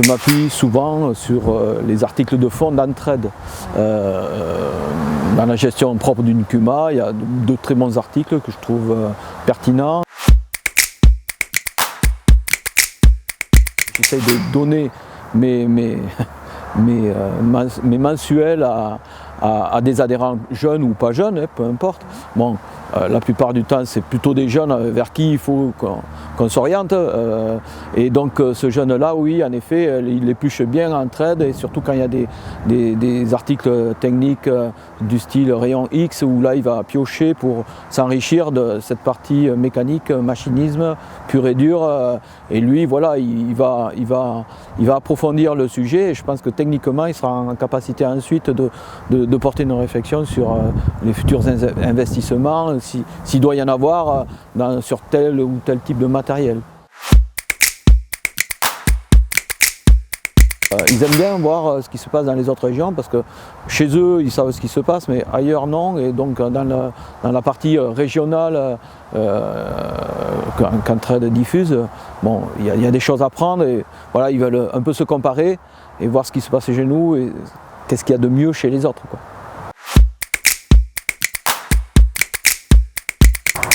Je m'appuie souvent sur les articles de fond d'Entraide. Dans la gestion propre d'une CUMA, il y a de très bons articles que je trouve pertinents. J'essaie de donner mes mensuels à des adhérents jeunes ou pas jeunes, peu importe. Bon, la plupart du temps, c'est plutôt des jeunes vers qui il faut qu'on s'oriente. Et donc ce jeune-là, oui, en effet, il épluche bien Entraide, et surtout quand il y a des articles techniques du style rayon X, où là, il va piocher pour s'enrichir de cette partie mécanique, machinisme, pur et dur. Et lui, voilà, il va approfondir le sujet, et je pense que techniquement, il sera en capacité ensuite de porter une réflexion sur les futurs investissements, s'il doit y en avoir sur tel ou tel type de matériel. Ils aiment bien voir ce qui se passe dans les autres régions, parce que chez eux, ils savent ce qui se passe, mais ailleurs non. Et donc dans la partie régionale qu'Entraide diffuse, bon, il y a des choses à prendre, et voilà, ils veulent un peu se comparer et voir ce qui se passe chez nous et qu'est-ce qu'il y a de mieux chez les autres, quoi.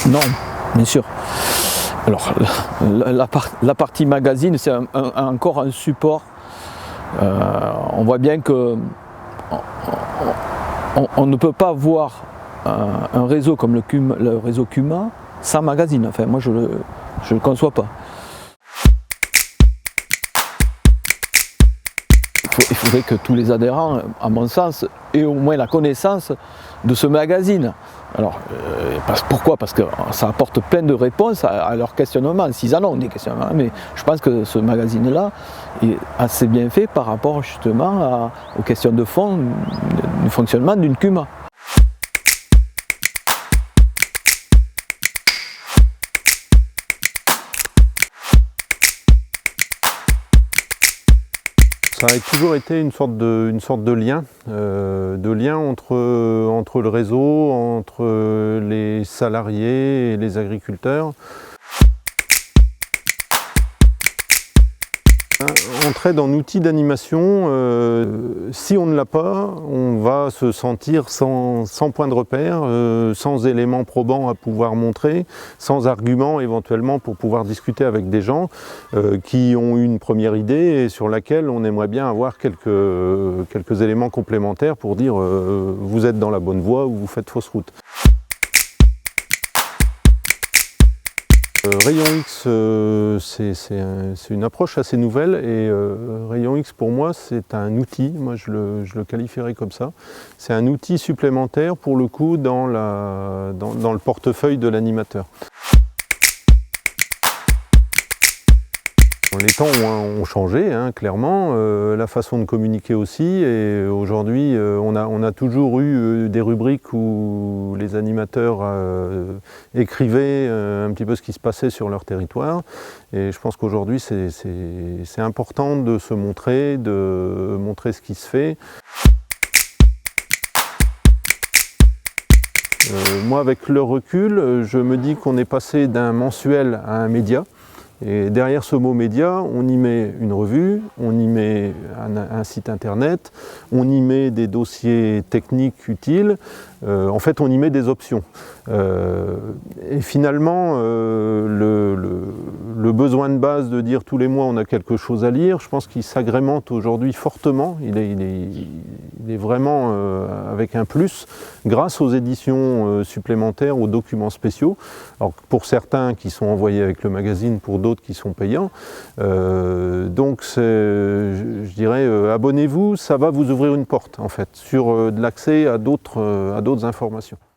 Non, bien sûr. Alors, la partie magazine, c'est encore un support. On voit bien que on ne peut pas voir un réseau comme le réseau CUMA sans magazine. Enfin, moi, je le conçois pas. Il faudrait que tous les adhérents, à mon sens, aient au moins la connaissance de ce magazine. Alors, pourquoi? Parce que ça apporte plein de réponses à leurs questionnements, s'ils en ont des questionnements. Mais je pense que ce magazine-là est assez bien fait par rapport justement aux questions de fond du fonctionnement d'une CUMA. Ça a toujours été une sorte de lien entre le réseau, entre les salariés et les agriculteurs. Entraide en outil d'animation, si on ne l'a pas, on va se sentir sans point de repère, sans éléments probants à pouvoir montrer, sans arguments éventuellement pour pouvoir discuter avec des gens qui ont une première idée et sur laquelle on aimerait bien avoir quelques éléments complémentaires pour dire vous êtes dans la bonne voie ou vous faites fausse route. Rayon X, c'est une approche assez nouvelle, et Rayon X pour moi c'est un outil, moi je le qualifierais comme ça. C'est un outil supplémentaire pour le coup dans le portefeuille de l'animateur. Les temps ont changé, hein, clairement, la façon de communiquer aussi, et aujourd'hui on a toujours eu des rubriques où les animateurs écrivaient un petit peu ce qui se passait sur leur territoire, et je pense qu'aujourd'hui c'est important de se montrer, de montrer ce qui se fait. Moi, avec le recul, je me dis qu'on est passé d'un mensuel à un média. Et derrière ce mot média, on y met une revue, on y met un site internet, on y met des dossiers techniques utiles, en fait on y met des options. Et finalement, le besoin de base de dire tous les mois on a quelque chose à lire, je pense qu'il s'agrémente aujourd'hui fortement, il est vraiment avec un plus, grâce aux éditions supplémentaires, aux documents spéciaux. Alors pour certains qui sont envoyés avec le magazine, pour d'autres qui sont payants. Donc je dirais abonnez-vous, ça va vous ouvrir une porte en fait sur de l'accès à d'autres informations.